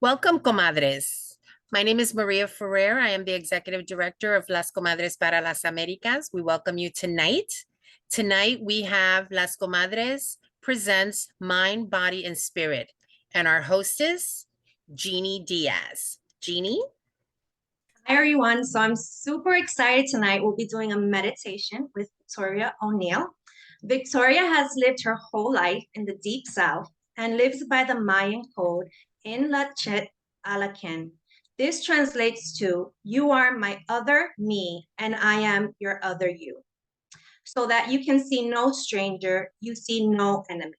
Welcome, Comadres. My name is Maria Ferrer. I am the Executive Director of Las Comadres para las Américas. We welcome you tonight. Tonight, we have Las Comadres presents Mind, Body, and Spirit, and our hostess, Jeannie Diaz. Jeannie? Hi, everyone. So I'm super excited tonight. We'll be doing a meditation with Victoria O'Neill. Victoria has lived her whole life in the Deep South and lives by the Mayan code in Lak'ech Ala K'in. This translates to, you are my other me, and I am your other you. So that you can see no stranger, you see no enemy.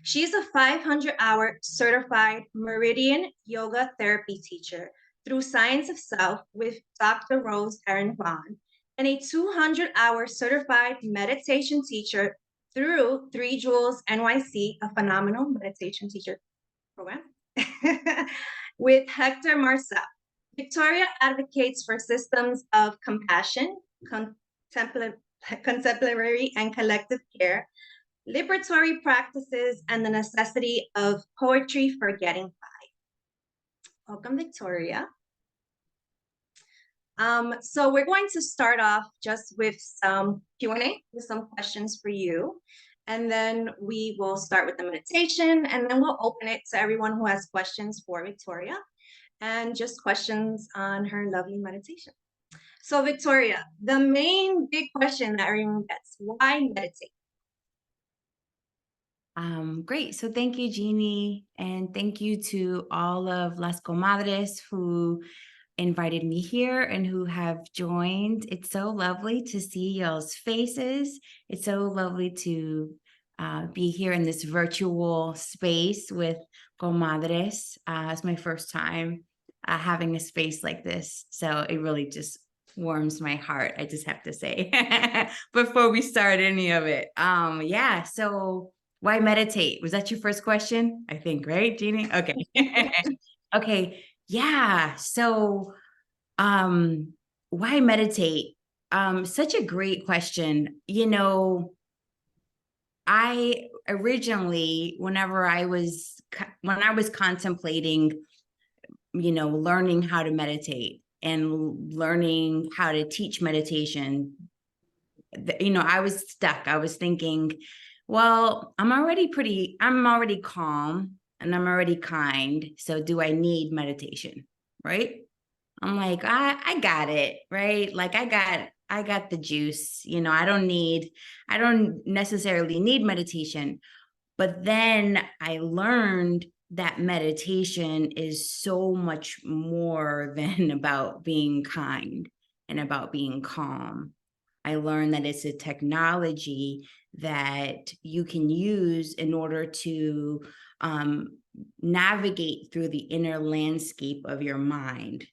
She's a 500-hour certified Meridian Yoga Therapy teacher through Science of Self with Dr. Rose Erin Vaughn, and a 200-hour certified meditation teacher through Three Jewels NYC, a phenomenal meditation teacher program, with Hector Marcel. Victoria advocates for systems of compassion, contemplative and collective care, liberatory practices, and the necessity of poetry for getting by. Welcome, Victoria. So we're going to start off just with some Q&A, with some questions for you. And then we will start with the meditation, and then we'll open it to everyone who has questions for Victoria and just questions on her lovely meditation. So Victoria, the main big question that everyone gets, why meditate? Great. So thank you, Jeannie. And thank you to all of Las Comadres who invited me here and who have joined. It's so lovely to see y'all's faces. It's so lovely to be here in this virtual space with Comadres. It's my first time having a space like this. So it really just warms my heart, I just have to say, before we start any of it. Yeah, so why meditate? Was that your first question? I think, right, Jeannie? Okay. Okay. Yeah. So, why meditate? Such a great question. You know, I originally, when I was contemplating, learning how to meditate and learning how to teach meditation, I was stuck. I was thinking, well, I'm already calm and I'm already kind. So do I need meditation? Right? I'm like, I got it, right? Like I got the juice, I don't necessarily need meditation. But then I learned that meditation is so much more than about being kind and about being calm. I learned that it's a technology that you can use in order to navigate through the inner landscape of your mind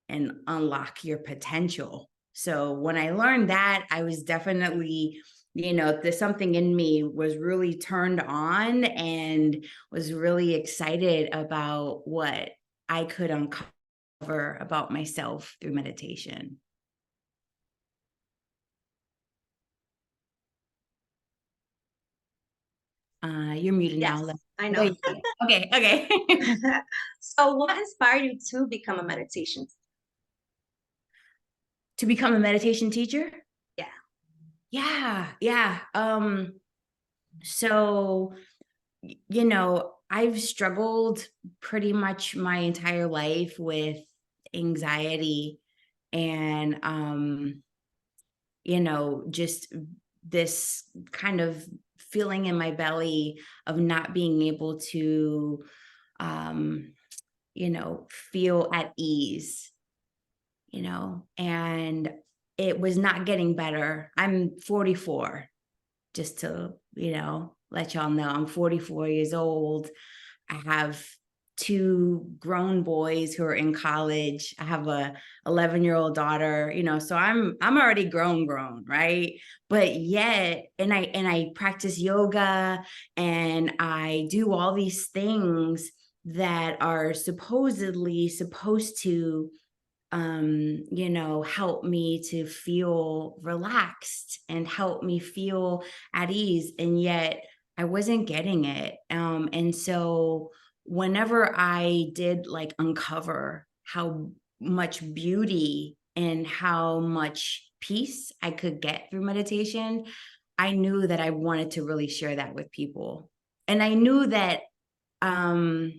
and unlock your potential. So when I learned that, I was definitely, there's something in me was really turned on and was really excited about what I could uncover about myself through meditation. You're muted yes, now. I know. Okay. So what inspired you to become a meditation teacher? To become a meditation teacher? Yeah. Yeah. So, I've struggled pretty much my entire life with anxiety and, just this kind of feeling in my belly of not being able to, feel at ease, and it was not getting better. I'm 44, just to, let y'all know I'm 44 years old. I have 2 grown boys who are in college. I have a 11-year-old daughter, so I'm already grown, right? But yet, and I practice yoga and I do all these things that are supposedly supposed to help me to feel relaxed and help me feel at ease. And yet I wasn't getting it. And so whenever I did like uncover how much beauty and how much peace I could get through meditation, I knew that I wanted to really share that with people. And I knew that I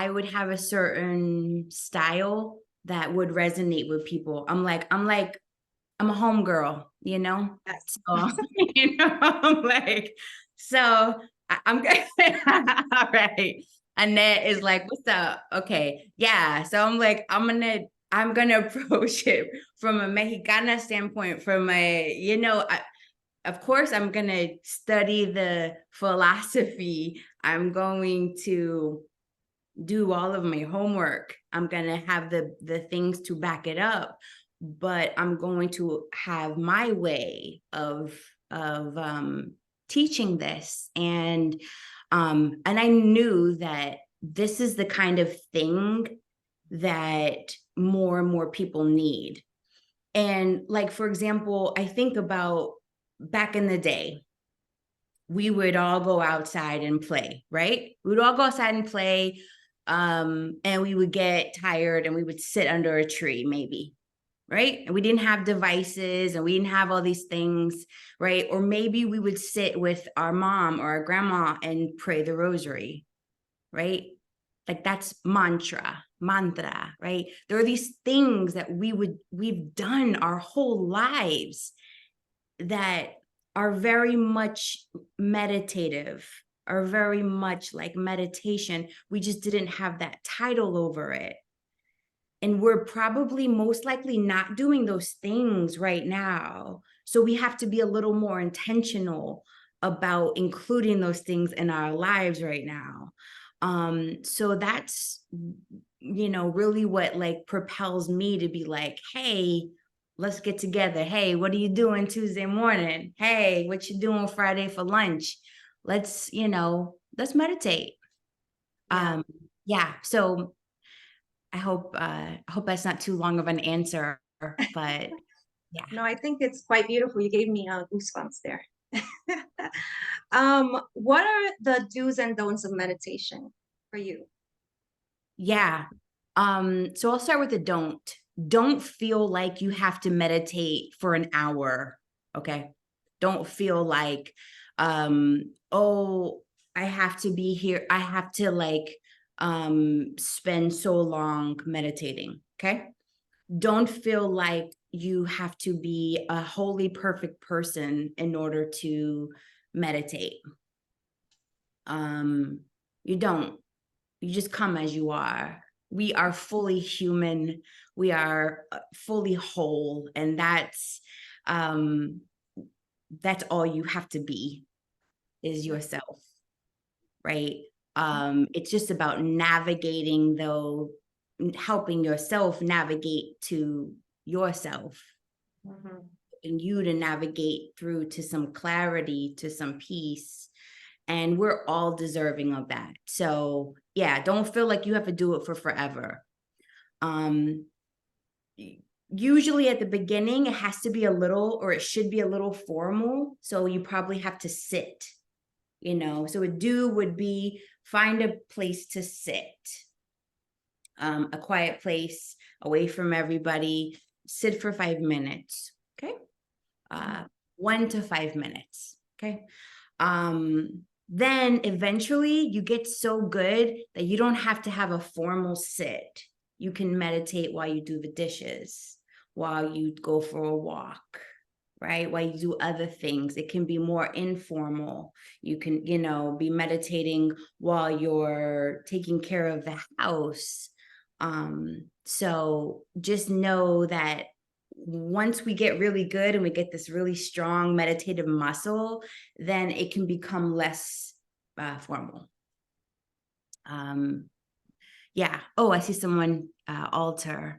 would have a certain style that would resonate with people. I'm a homegirl, you know? Yes. So, I'm like, so I'm good. All right. Annette is like, what's up? Okay. Yeah. So I'm like, I'm gonna approach it from a Mexicana standpoint, from of course, I'm going to study the philosophy. I'm going to do all of my homework. I'm going to have the things to back it up, but I'm going to have my way of teaching this. And I knew that this is the kind of thing that more and more people need. And like, for example, I think about back in the day, we would all go outside and play, right? We would all go outside and play, and we would get tired and we would sit under a tree, maybe, right? And we didn't have devices and we didn't have all these things, right? Or maybe we would sit with our mom or our grandma and pray the rosary, right? Like that's mantra, right? There are these things that we've done our whole lives that are very much meditative, are very much like meditation. We just didn't have that title over it. And we're probably most likely not doing those things right now. So we have to be a little more intentional about including those things in our lives right now. So that's, really what like propels me to be like, hey, let's get together. Hey, what are you doing Tuesday morning? Hey, what you doing Friday for lunch? Let's meditate. Yeah. So I hope that's not too long of an answer, but yeah. No, I think it's quite beautiful. You gave me goosebumps there. What are the do's and don'ts of meditation for you? Yeah. So I'll start with the don't. Don't feel like you have to meditate for an hour. Okay. Don't feel like, oh, I have to be here. I have to spend so long meditating. Okay. Don't feel like you have to be a wholly perfect person in order to meditate. You don't. You just come as you are. We are fully human. We are fully whole, and that's all you have to be, is yourself, right? It's just about navigating, though, helping yourself navigate to yourself, and you to navigate through to some clarity, to some peace. And we're all deserving of that. So yeah, don't feel like you have to do it for forever. Usually at the beginning, it has to be it should be a little formal. So you probably have to sit, so a do would be find a place to sit, a quiet place away from everybody, sit for 5 minutes. Okay. 1 to 5 minutes. Okay. Then eventually you get so good that you don't have to have a formal sit. You can meditate while you do the dishes, while you go for a walk, right? While you do other things. It can be more informal. You can, be meditating while you're taking care of the house. So just know that once we get really good and we get this really strong meditative muscle, then it can become less formal. Yeah. Oh, I see someone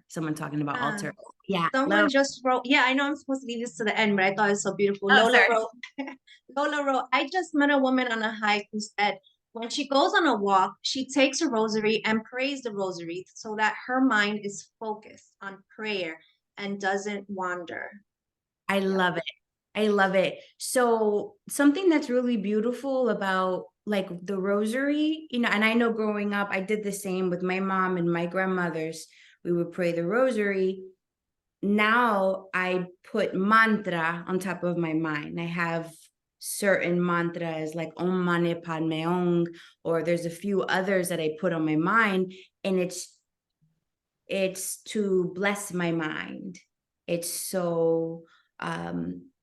someone talking about altar. Yeah. Someone just wrote, I know I'm supposed to leave this to the end, but I thought it was so beautiful. Oh, Lola wrote, I just met a woman on a hike who said when she goes on a walk, she takes a rosary and prays the rosary so that her mind is focused on prayer and doesn't wander. I love it. I love it. So something that's really beautiful about like the rosary, you know, and I know growing up, I did the same with my mom and my grandmothers. We would pray the rosary. Now I put mantra on top of my mind. I have certain mantras like Om Mani Padme Hum, or there's a few others that I put on my mind, and it's to bless my mind. It's so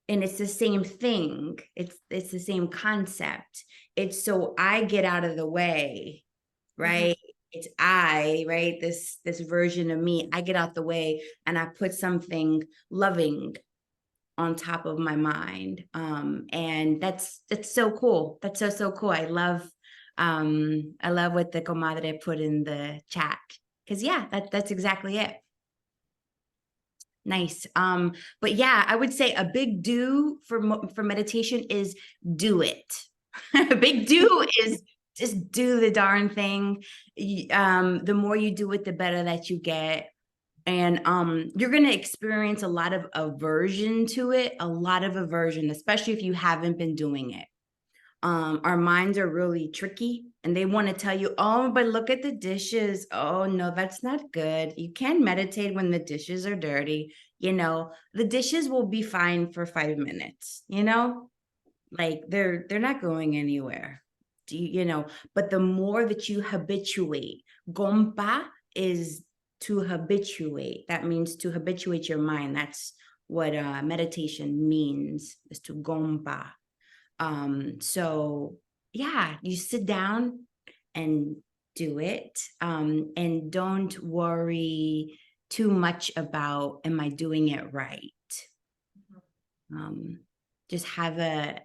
and it's the same thing. It's the same concept. It's so I get out of the way, right? It's I, right? This version of me, I get out the way and I put something loving on top of my mind. And that's so cool. That's so cool. I love what the comadre put in the chat. Because yeah, that's exactly it. Nice. But yeah, I would say a big do for meditation is do it. A big do is just do the darn thing. The more you do it, the better that you get. And you're going to experience a lot of aversion to it, especially if you haven't been doing it. Our minds are really tricky and they want to tell you, oh, but look at the dishes. Oh, no, that's not good. You can't meditate when the dishes are dirty. You know, the dishes will be fine for 5 minutes, you know, like they're not going anywhere. You know, but the more that you habituate, gompa is to habituate. That means to habituate your mind. That's what meditation means, is to gompa. So yeah, you sit down and do it. And don't worry too much about, am I doing it right? Just have the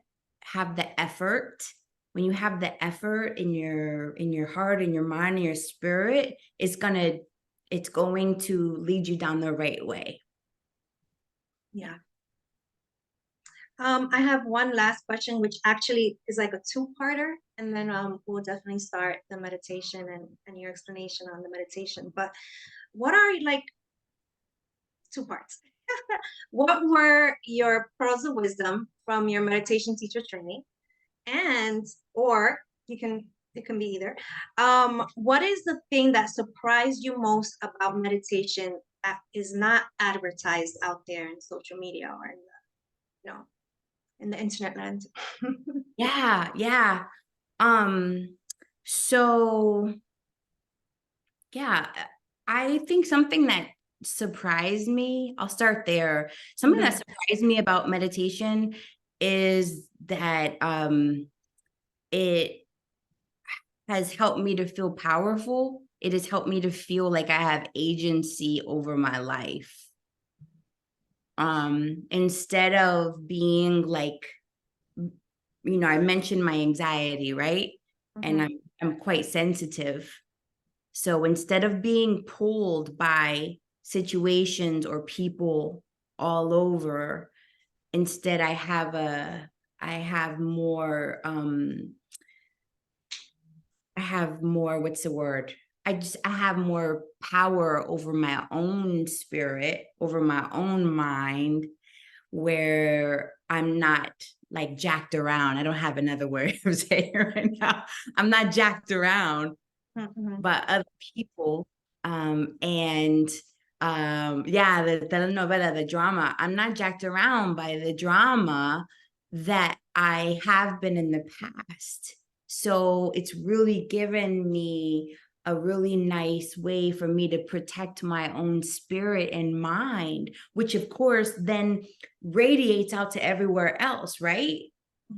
effort. When you have the effort in your heart, in your mind, in your spirit, it's going to lead you down the right way. Yeah. I have one last question, which actually is like a two-parter, and then we'll definitely start the meditation and your explanation on the meditation. But what are like two parts? What were your pearls of wisdom from your meditation teacher training? And or it can be either. What is the thing that surprised you most about meditation that is not advertised out there in social media or in the, in the internet land? Yeah. So yeah, I think something that surprised me, I'll start there. Something that surprised me about meditation is that it has helped me to feel powerful. It has helped me to feel like I have agency over my life. Instead of being like, I mentioned my anxiety, right? And I'm quite sensitive. So instead of being pulled by situations or people all over, instead I have more, what's the word? I have more power over my own spirit, over my own mind, where I'm not like jacked around. I don't have another word to say right now. I'm not jacked around by other people. The telenovela, the drama. I'm not jacked around by the drama that I have been in the past. So it's really given me a really nice way for me to protect my own spirit and mind, which of course then radiates out to everywhere else, right?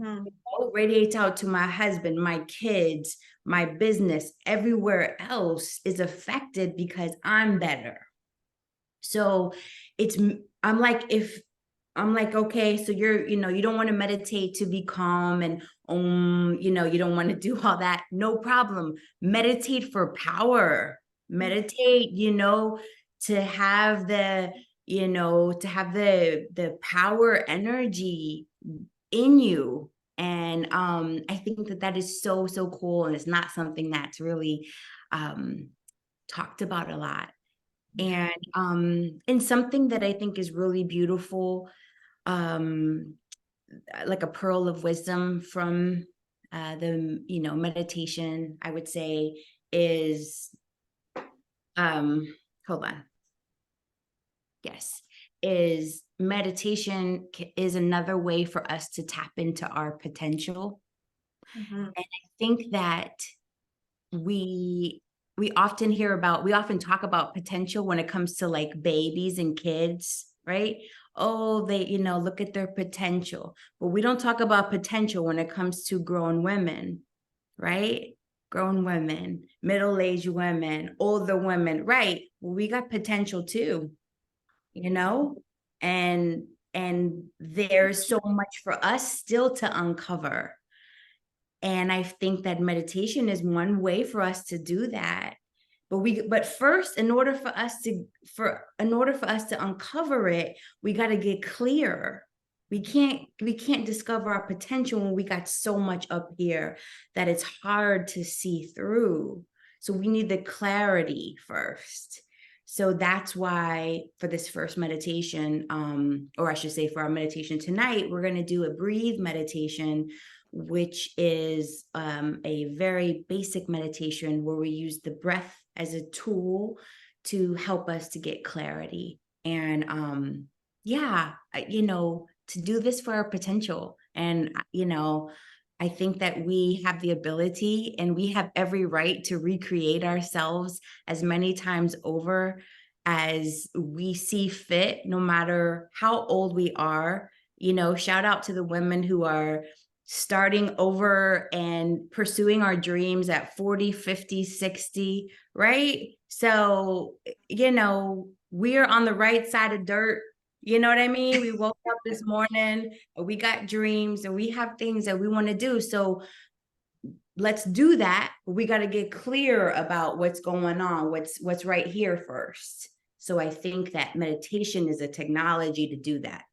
It radiates out to my husband, my kids, my business, everywhere else is affected because I'm better. So I'm like, okay, so you don't want to meditate to be calm and you don't want to do all that. No problem. Meditate for power. Meditate, to have the power energy in you. And I think that is so cool, and it's not something that's really talked about a lot. And something that I think is really beautiful, like a pearl of wisdom from the meditation, I would say, is hold on. Yes, is meditation is another way for us to tap into our potential. Mhm. And I think that we often talk about potential when it comes to like babies and kids, right? Oh, they, look at their potential. But we don't talk about potential when it comes to grown women, right? Grown women, middle-aged women, older women, right? Well, we got potential too, and there's so much for us still to uncover. And I think that meditation is one way for us to do that. But first, in order for us to uncover it, we got to get clear. We can't discover our potential when we got so much up here that it's hard to see through. So we need the clarity first. So that's why for this first meditation, or I should say for our meditation tonight, we're going to do a breathe meditation, which is a very basic meditation where we use the breath as a tool to help us to get clarity. And to do this for our potential. And, I think that we have the ability and we have every right to recreate ourselves as many times over as we see fit, no matter how old we are. Shout out to the women who are starting over and pursuing our dreams at 40, 50, 60, right? So, we're on the right side of dirt. You know what I mean? We woke up this morning, we got dreams and we have things that we want to do. So let's do that. We got to get clear about what's going on, what's right here first. So I think that meditation is a technology to do that.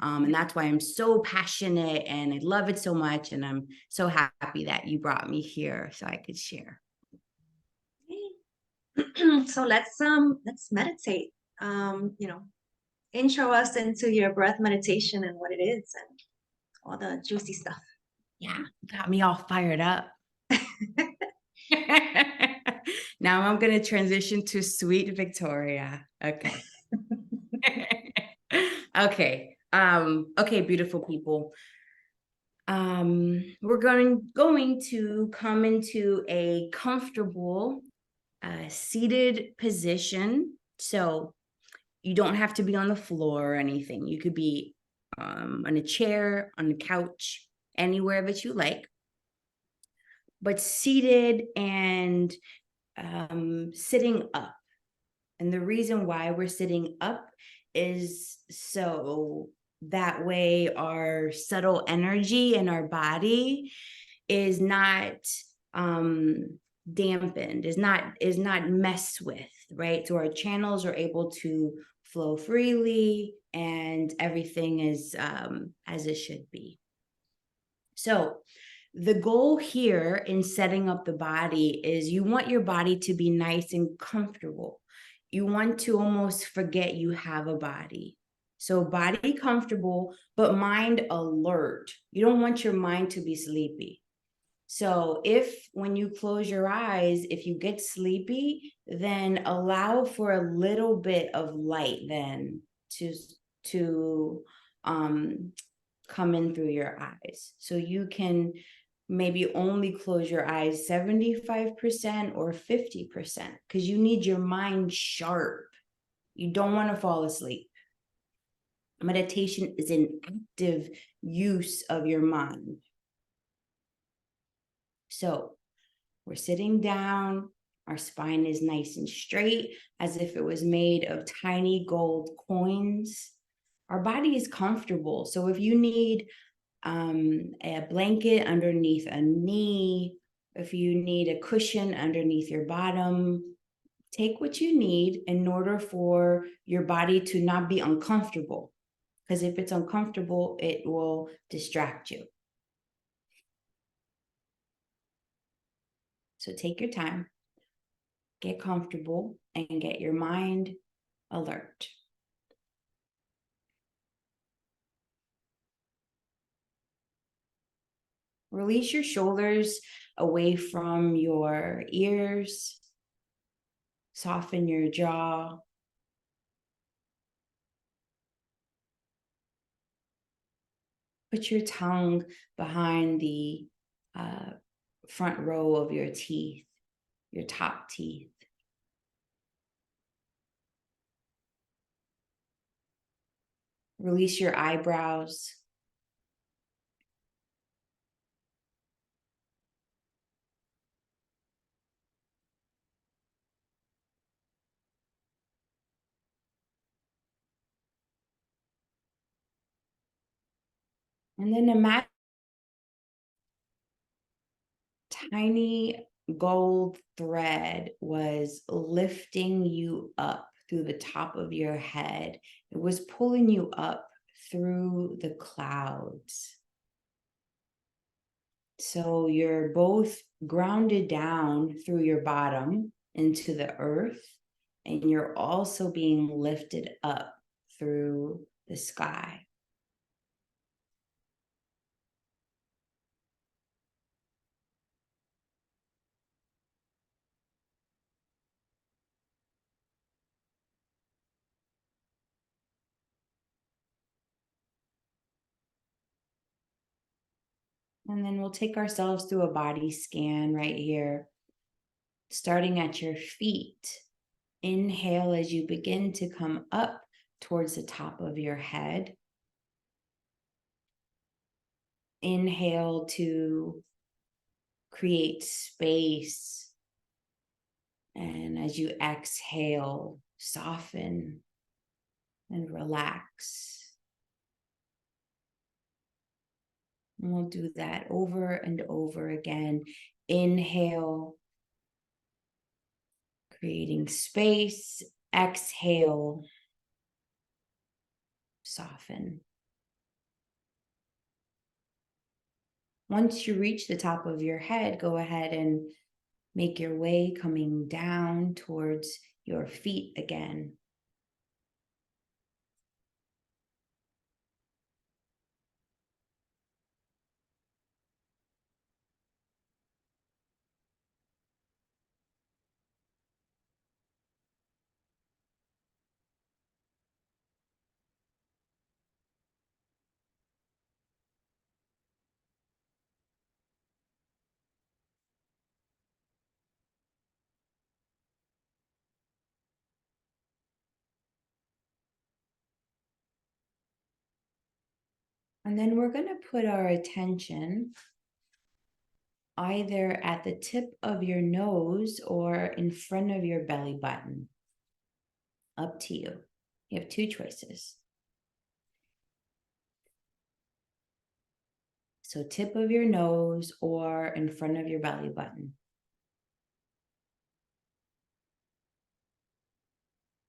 And that's why I'm so passionate and I love it so much. And I'm so happy that you brought me here so I could share. So let's meditate. Intro us into your breath meditation and what it is and all the juicy stuff. Yeah, got me all fired up. Now I'm going to transition to sweet Victoria. Okay. Okay. Okay, beautiful people. We're going to come into a comfortable seated position. So you don't have to be on the floor or anything. You could be on a chair, on the couch, anywhere that you like. But seated and sitting up. And the reason why we're sitting up is so that way our subtle energy in our body is not dampened, is not messed with, right? So our channels are able to flow freely and everything is as it should be. So the goal here in setting up the body is you want your body to be nice and comfortable. You want to almost forget you have a body. So body comfortable, but mind alert. You don't want your mind to be sleepy. So when you close your eyes, if you get sleepy, then allow for a little bit of light then to come in through your eyes. So you can maybe only close your eyes 75% or 50% because you need your mind sharp. You don't want to fall asleep. Meditation is an active use of your mind. So we're sitting down. Our spine is nice and straight as if it was made of tiny gold coins. Our body is comfortable. So if you need a blanket underneath a knee, if you need a cushion underneath your bottom, take what you need in order for your body to not be uncomfortable. Because if it's uncomfortable, it will distract you. So take your time, get comfortable, and get your mind alert. Release your shoulders away from your ears. Soften your jaw. Put your tongue behind the front row of your teeth, your top teeth. Release your eyebrows. And then imagine tiny gold thread was lifting you up through the top of your head. It was pulling you up through the clouds. So you're both grounded down through your bottom into the earth, and you're also being lifted up through the sky. And then we'll take ourselves through a body scan right here, starting at your feet. Inhale as you begin to come up towards the top of your head. Inhale to create space. And as you exhale, soften and relax. And we'll do that over and over again. Inhale, creating space. Exhale, soften. Once you reach the top of your head, go ahead and make your way coming down towards your feet again. And then we're going to put our attention either at the tip of your nose or in front of your belly button. Up to you. You have two choices. So tip of your nose or in front of your belly button.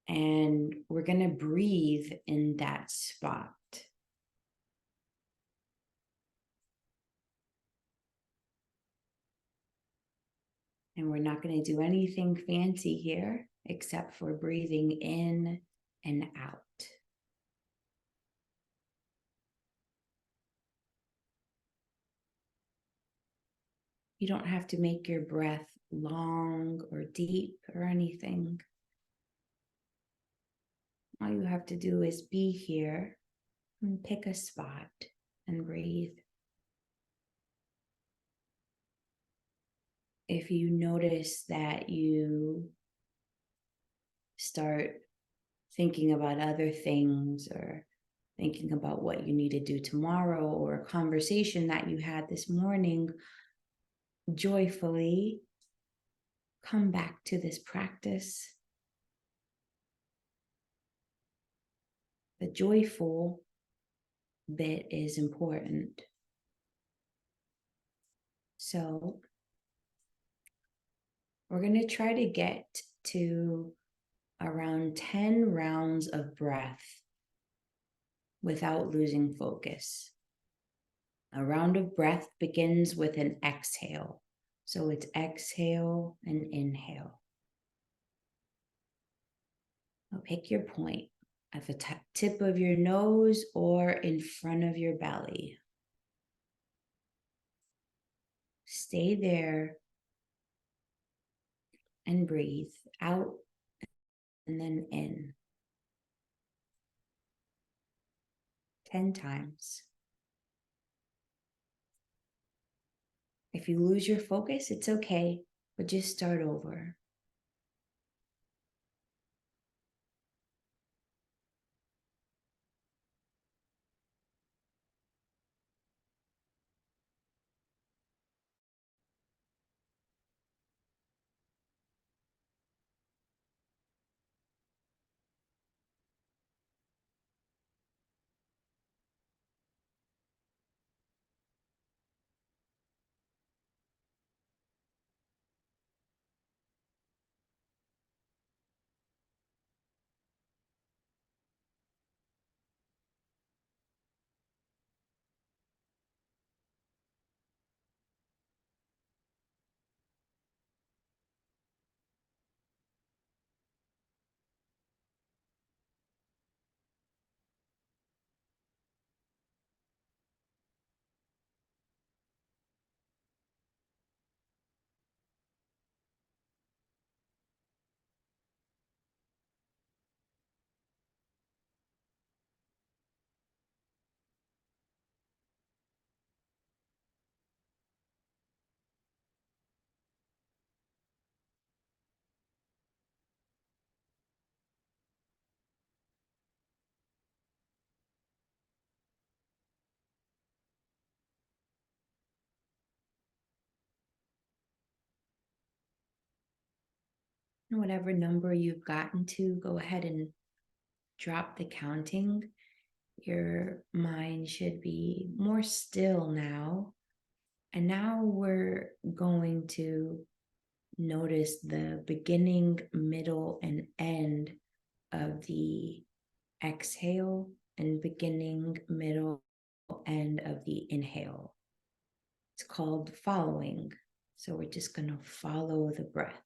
And we're going to breathe in that spot. And we're not going to do anything fancy here except for breathing in and out. You don't have to make your breath long or deep or anything. All you have to do is be here and pick a spot and breathe. If you notice that you start thinking about other things or thinking about what you need to do tomorrow or a conversation that you had this morning, joyfully come back to this practice. The joyful bit is important. So we're going to try to get to around 10 rounds of breath without losing focus. A round of breath begins with an exhale. So it's exhale and inhale. Now pick your point at the tip of your nose or in front of your belly. stay there and breathe out and then in 10 times. If you lose your focus, it's okay, but just start over. Whatever number you've gotten to, go ahead and drop the counting. Your mind should be more still now. And now we're going to notice the beginning, middle, and end of the exhale and beginning, middle, end of the inhale. It's called following. So we're just going to follow the breath.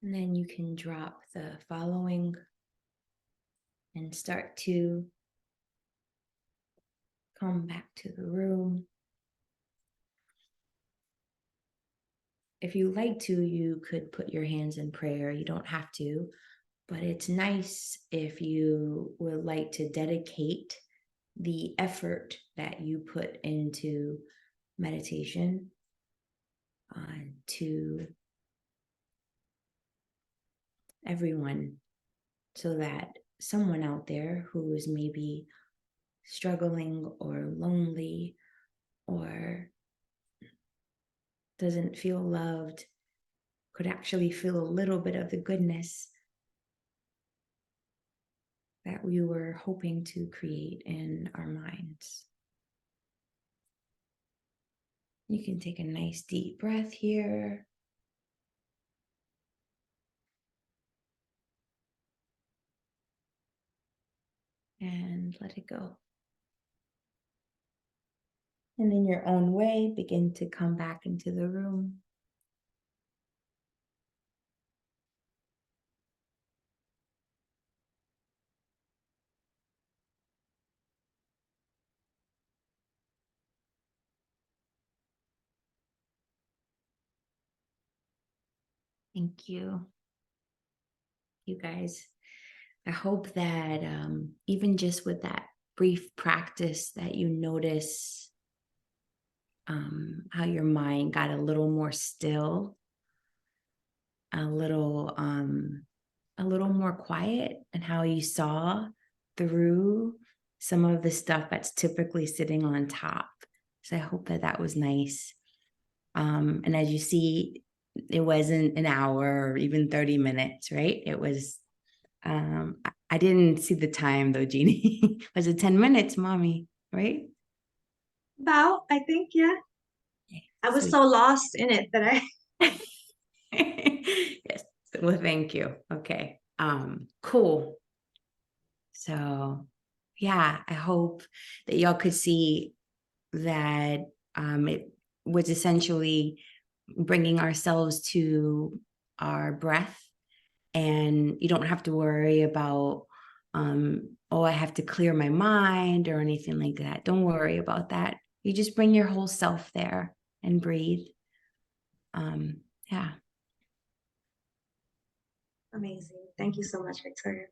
And then you can drop the following and start to come back to the room. If you like to, you could put your hands in prayer. You don't have to, but it's nice if you would like to dedicate the effort that you put into meditation to everyone, so that someone out there who is maybe struggling or lonely or doesn't feel loved could actually feel a little bit of the goodness that we were hoping to create in our minds. You can take a nice deep breath here. And let it go. And in your own way, begin to come back into the room. Thank you. You guys, I hope that even just with that brief practice that you notice how your mind got a little more still, a little more quiet, and how you saw through some of the stuff that's typically sitting on top. So I hope that that was nice. And as you see, it wasn't an hour or even 30 minutes, right? It was, I didn't see the time though, Jeannie. Was it 10 minutes, mommy, right? About, I think, yeah. I was Sweet. so lost in it that I Yes. Well, thank you. Okay. Cool. So yeah, I hope that y'all could see that it was essentially bringing ourselves to our breath, and you don't have to worry about oh, I have to clear my mind or anything like that. Don't worry about that. You just bring your whole self there and breathe. Yeah. Amazing. Thank you so much, Victoria.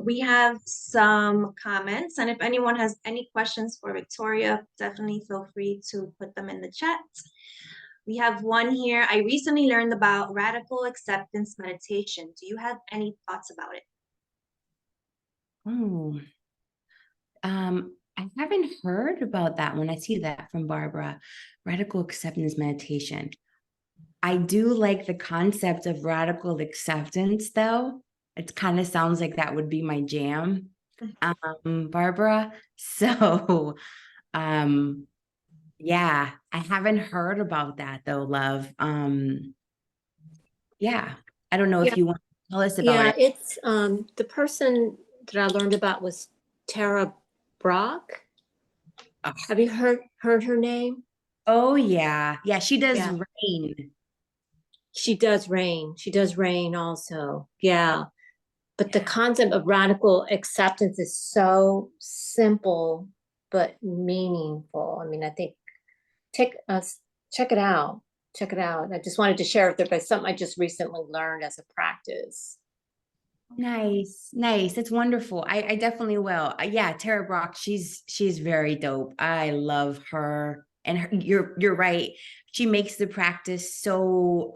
We have some comments, and if anyone has any questions for Victoria, definitely feel free to put them in the chat. We have one here. I recently learned about radical acceptance meditation. Do you have any thoughts about it? Oh, I haven't heard about that one. I see that from Barbara. Radical acceptance meditation. I do like the concept of radical acceptance, though. It kind of sounds like that would be my jam, Barbara. So, yeah, I haven't heard about that though, love. Yeah, I don't know if you want to tell us about it. It's the person that I learned about was Tara Brock. Oh. Have you heard her name? Oh yeah, she does Yeah. rain. She does rain. She does rain also. Yeah. But the concept of radical acceptance is so simple but meaningful. I mean, I think check it out. Check it out. I just wanted to share with everybody something I just recently learned as a practice. Nice. That's wonderful. I definitely will. Yeah, Tara Brock, she's very dope. I love her. And you're right. She makes the practice so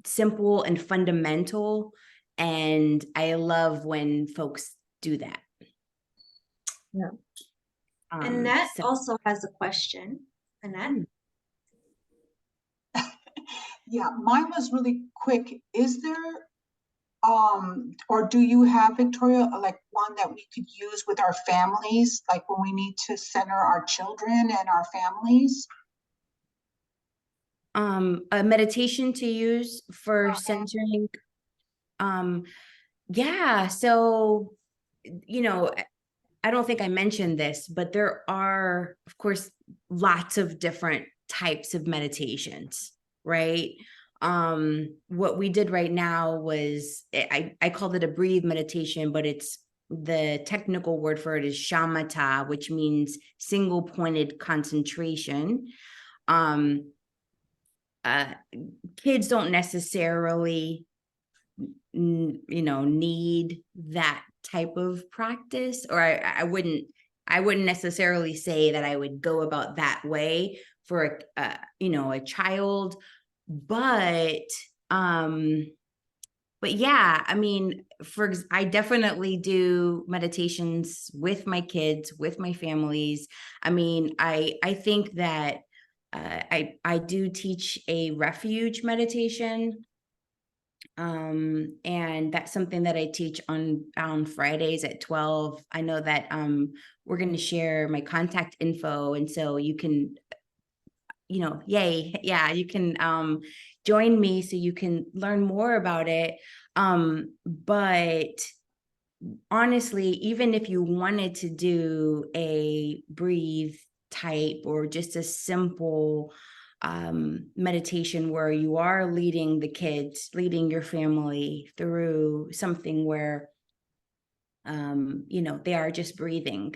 simple and fundamental. And I love when folks do that. Yeah. Annette also has a question. Annette? Yeah, mine was really quick. Is there or do you have, Victoria, like one that we could use with our families, like when we need to center our children and our families? A meditation to use for centering. Yeah, so I don't think I mentioned this, but there are, of course, lots of different types of meditations, right? What we did right now was, I called it a breathe meditation, but it's the technical word for it is shamata, which means single pointed concentration. Kids don't necessarily, need that type of practice, or I wouldn't necessarily say that I would go about that way for a child, but yeah, I mean, I definitely do meditations with my kids, with my families. I mean, I think that I do teach a refuge meditation. And that's something that I teach on Fridays at 12. I know that we're going to share my contact info, and so you can, you can join me so you can learn more about it. But honestly, even if you wanted to do a breathe type or just a simple meditation where you are leading the kids, leading your family through something where, they are just breathing.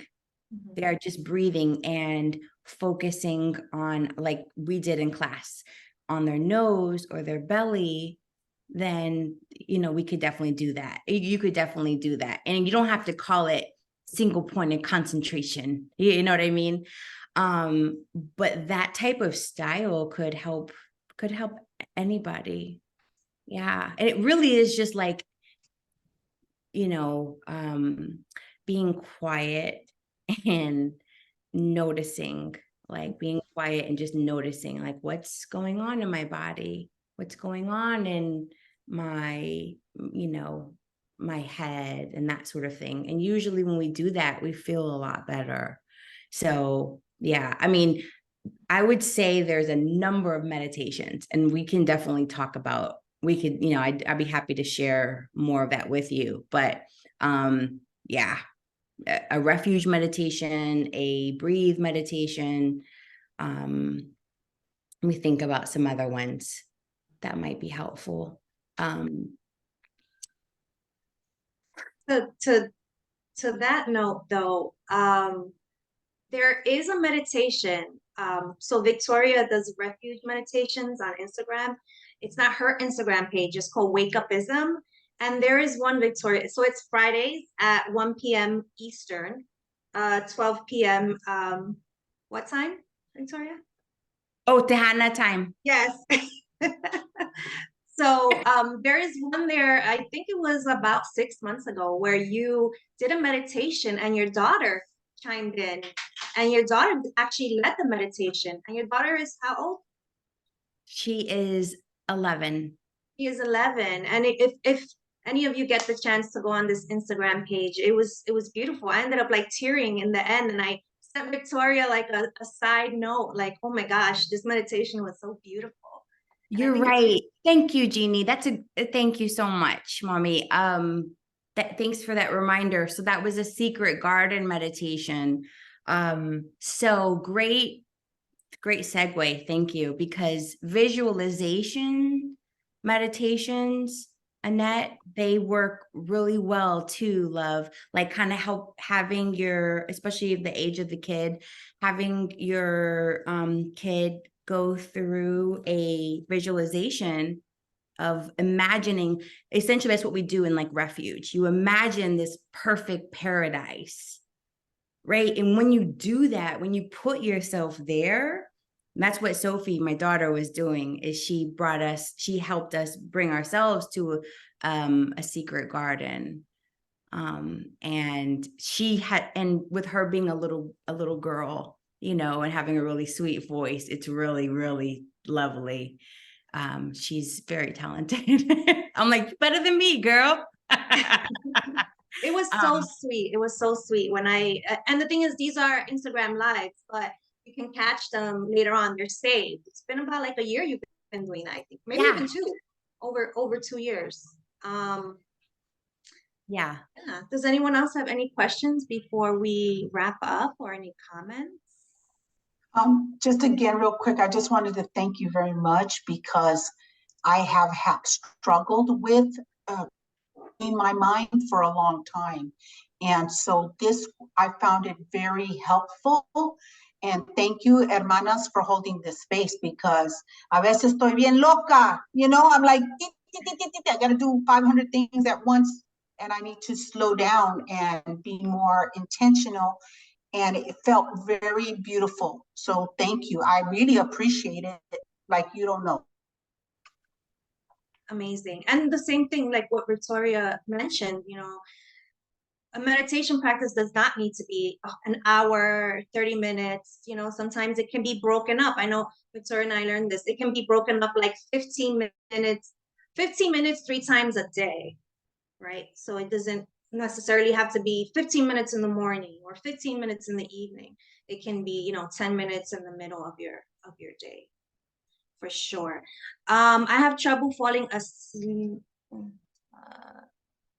Mm-hmm. They are just breathing and focusing on, like we did in class, on their nose or their belly, then, you know, we could definitely do that. You could definitely do that. And you don't have to call it single pointed concentration. You know what I mean? But that type of style could help anybody. Yeah. And it really is just like, you know, being quiet and noticing, like being quiet and just noticing, like, what's going on in my body, what's going on in my, you know, my head and that sort of thing. And usually when we do that, we feel a lot better. So yeah, I mean, I would say there's a number of meditations, and we can definitely talk about, we could, you know, I'd be happy to share more of that with you. But yeah, a refuge meditation, a breathe meditation. Let me think about some other ones that might be helpful. To that note, though, there is a meditation. So Victoria does refuge meditations on Instagram. It's not her Instagram page, it's called Wake Upism. And there is one, Victoria. So it's Fridays at 1 p.m. Eastern, 12 p.m. What time, Victoria? Oh, Tehana time. Yes. So there is one there, I think it was about 6 months ago, where you did a meditation and your daughter chimed in, and your daughter actually led the meditation. And your daughter is how old? She is 11. She is 11. And if any of you get the chance to go on this Instagram page, it was beautiful. I ended up like tearing in the end, and I sent Victoria like a side note, like, oh my gosh, this meditation was so beautiful. You're right. Thank you, Jeannie. Thank you so much, Mommy. Thanks for that reminder. So that was a secret garden meditation. So great segue. Thank you. Because visualization meditations, Annette, they work really well too, love. Like kind of help having your, especially the age of the kid, having your kid go through a visualization of imagining. Essentially, that's what we do in like refuge. You imagine this perfect paradise, right? And when you do that, when you put yourself there, and that's what Sophie, my daughter, was doing, is she helped us bring ourselves to a secret garden. And with her being a little girl, you know, and having a really sweet voice, it's really, really lovely. She's very talented. I'm like, better than me, girl. It was so sweet. It was so sweet when and the thing is, these are Instagram lives, but you can catch them later on. They're saved. It's been about like a year you've been doing that, I think. Maybe even two, over 2 years. Yeah. Does anyone else have any questions before we wrap up, or any comments? Just again, real quick, I just wanted to thank you very much, because I have struggled with in my mind for a long time. And so I found it very helpful. And thank you, hermanas, for holding this space, because a veces estoy bien loca, you know, I'm like, I gotta do 500 things at once, and I need to slow down and be more intentional. And it felt very beautiful. So thank you. I really appreciate it, like you don't know. Amazing. And the same thing, like what Victoria mentioned, you know, a meditation practice does not need to be an hour, 30 minutes. You know, sometimes it can be broken up. I know Victoria and I learned this. It can be broken up like 15 minutes 3 times a day, right? So it doesn't necessarily have to be 15 minutes in the morning or 15 minutes in the evening. It can be, you know, 10 minutes in the middle of your day, for sure. I have trouble falling asleep.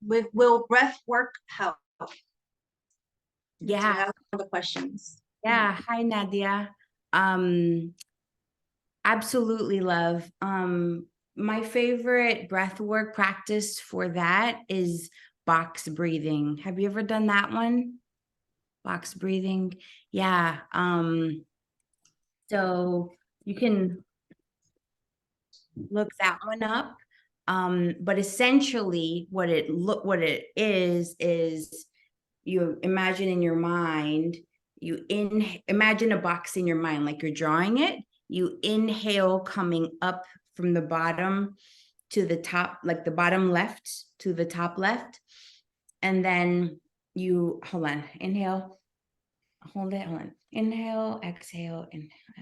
Will breath work help? Yeah. That's one of the questions. Yeah. Hi, Nadia. Absolutely, love. My favorite breath work practice for that is box breathing. Have you ever done that one? Box breathing. Yeah. So you can look that one up. But essentially what it is you imagine in your mind, imagine a box in your mind, like you're drawing it. You inhale coming up from the bottom to the top, like the bottom left to the top left. And then you, hold on, inhale, hold it, hold on. Inhale, exhale,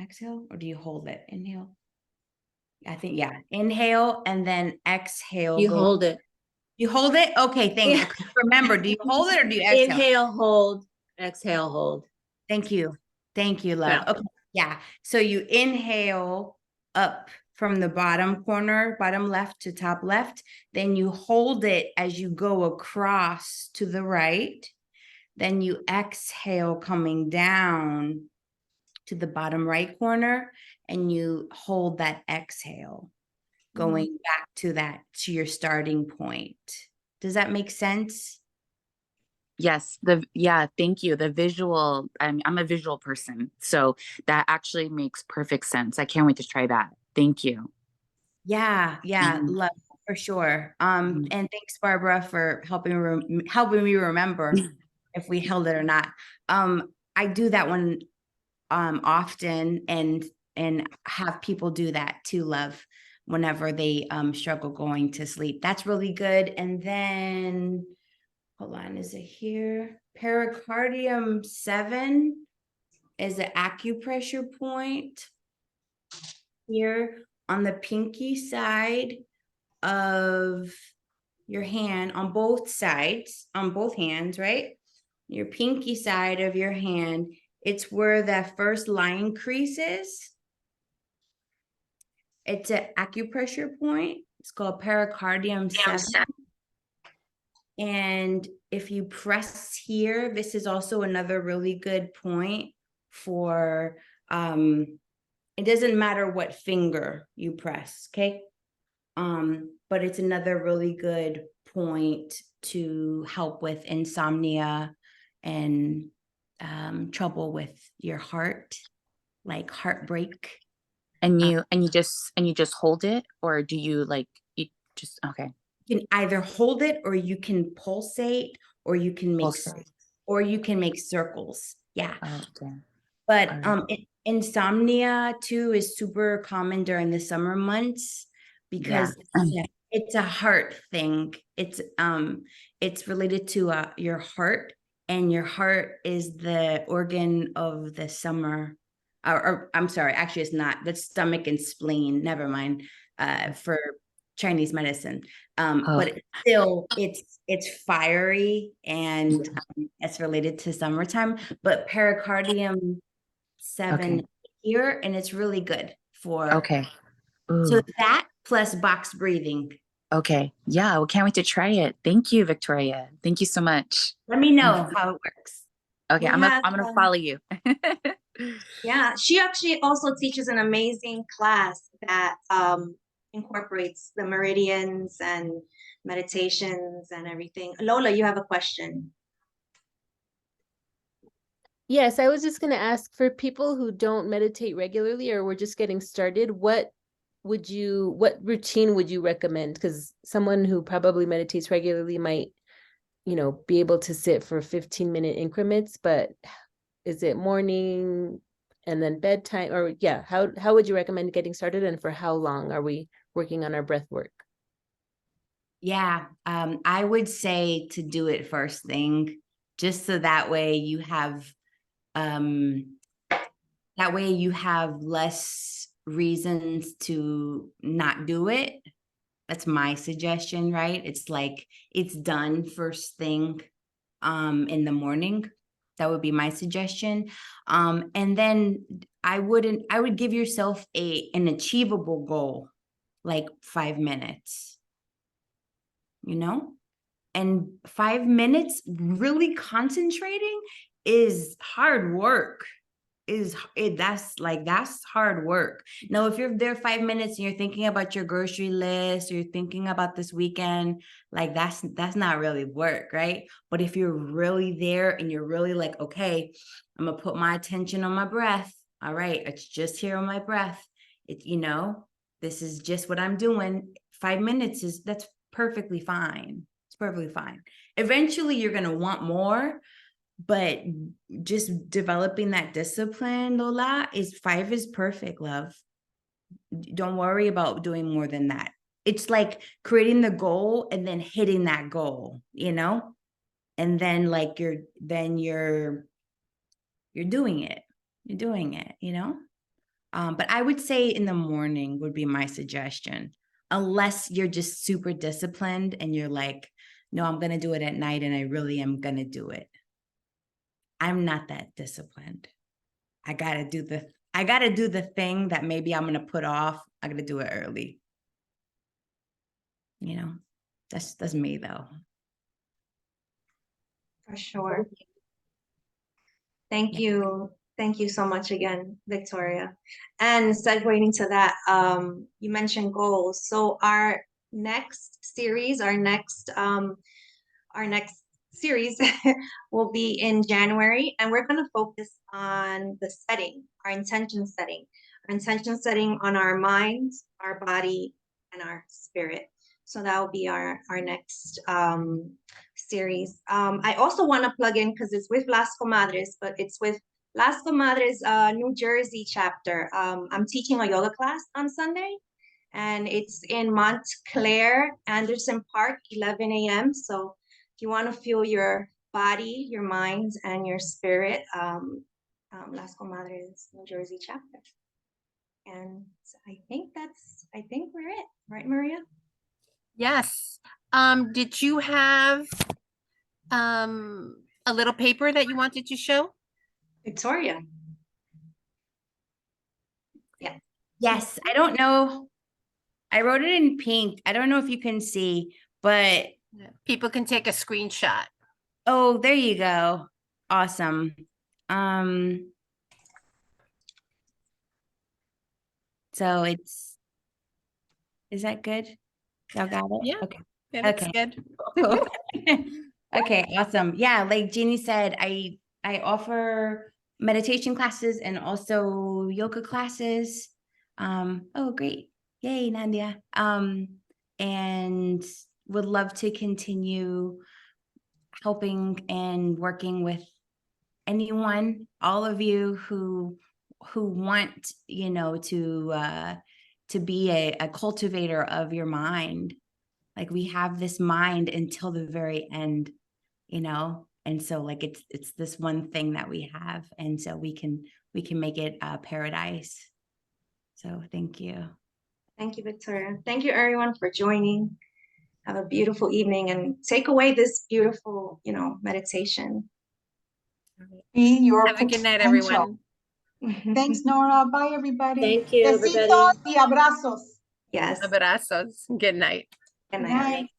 exhale, or do you hold it? Inhale. I think, yeah. Inhale and then exhale. You hold it. You hold it? Okay, thanks. Yeah. Remember, do you hold it or do you exhale? Inhale, hold, exhale, hold. Thank you. Thank you, love. Yeah. Okay, yeah. So you inhale up from the bottom corner, bottom left to top left. Then you hold it as you go across to the right. Then you exhale coming down to the bottom right corner, and you hold that exhale going back to your starting point. Does that make sense? Yes, thank you. The visual, I'm a visual person, so that actually makes perfect sense. I can't wait to try that. Thank you. Yeah, love for sure. And thanks, Barbara, for helping me remember if we held it or not. I do that one often, and have people do that too, love, whenever they struggle going to sleep. That's really good. And then, hold on, is it here? Pericardium 7 is an acupressure point here on the pinky side of your hand, on both sides, on both hands, right? Your pinky side of your hand, it's where that first line crease is. It's an acupressure point. It's called pericardium 7. And if you press here, this is also another really good point for, it doesn't matter what finger you press, okay? But it's another really good point to help with insomnia and trouble with your heart, like heartbreak. And you just hold it, or do you you just, okay. You can either hold it, or you can pulsate, or you can make circles. Yeah. Okay. But right. insomnia too is super common during the summer months because it's a heart thing. It's related to your heart, and your heart is the organ of the summer. Or I'm sorry, actually it's not. That's stomach and spleen. Never mind. For Chinese medicine, but still, it's fiery, and it's related to summertime. But pericardium 7 here, and it's really good for. Okay. So that plus box breathing. Okay. Yeah. Well, can't wait to try it. Thank you, Victoria. Thank you so much. Let me know how it works. Okay. I'm gonna follow you. Yeah, she actually also teaches an amazing class that incorporates the meridians and meditations and everything. Lola, you have a question. Yes, I was just going to ask, for people who don't meditate regularly or we're just getting started, what routine would you recommend? Because someone who probably meditates regularly might, be able to sit for 15-minute increments, but is it morning and then bedtime, or how would you recommend getting started, and for how long are we working on our breath work? Yeah, I would say to do it first thing, just so that way you have less reasons to not do it. That's my suggestion, right? It's like it's done first thing in the morning. That would be my suggestion. And then I would give yourself an achievable goal, like 5 minutes, and 5 minutes really concentrating is hard work. That's hard work. Now, if you're there 5 minutes and you're thinking about your grocery list, or you're thinking about this weekend, that's not really work, right? But if you're really there and you're really like, okay, I'm gonna put my attention on my breath. All right, it's just here on my breath. this is just what I'm doing. 5 minutes that's perfectly fine. It's perfectly fine. Eventually you're going to want more, but just developing that discipline, Lola, 5 is perfect, love. Don't worry about doing more than that. It's like creating the goal and then hitting that goal, you know? And then like you're doing it. You're doing it, you know? But I would say in the morning would be my suggestion, unless you're just super disciplined and you're like, no, I'm going to do it at night and I really am going to do it. I'm not that disciplined. I got to do the thing that maybe I'm going to put off. I got to do it early. You know, that's me though. For sure. Thank you. Thank you so much again, Victoria. And segueing into that, you mentioned goals. So our next series will be in January, and we're going to focus on the setting, our intention setting on our mind, our body, and our spirit. So that will be our next series. I also want to plug in, because it's with Las Comadres, but it's with Las Comadres New Jersey chapter. I'm teaching a yoga class on Sunday, and it's in Montclair, Anderson Park, 11 a.m. So if you want to feel your body, your mind, and your spirit, Las Comadres New Jersey chapter. And I think we're it, right, Maria? Yes. Did you have a little paper that you wanted to show? Victoria. Yeah. Yes, I don't know. I wrote it in pink. I don't know if you can see, but People can take a screenshot. oh, there you go. Awesome. So is that good? Y'all got it? Yeah. Okay. Yeah, that's Okay. good. Okay, awesome. Yeah, like Jeannie said, I offer meditation classes and also yoga classes. Oh, great. Yay, Nandia. And would love to continue helping and working with anyone, all of you who want, you know, to be a cultivator of your mind. Like we have this mind until the very end, you know, and so like it's this one thing that we have, and so we can make it a paradise. So thank you. Thank you, Victoria. Thank you, everyone, for joining. Have a beautiful evening and take away this beautiful, meditation. Be your Have a good night, potential. everyone. Thanks, Nora. Bye, everybody. Thank you, Besitos everybody. y abrazos. Yes. Abrazos. Good night. Good Good night. night.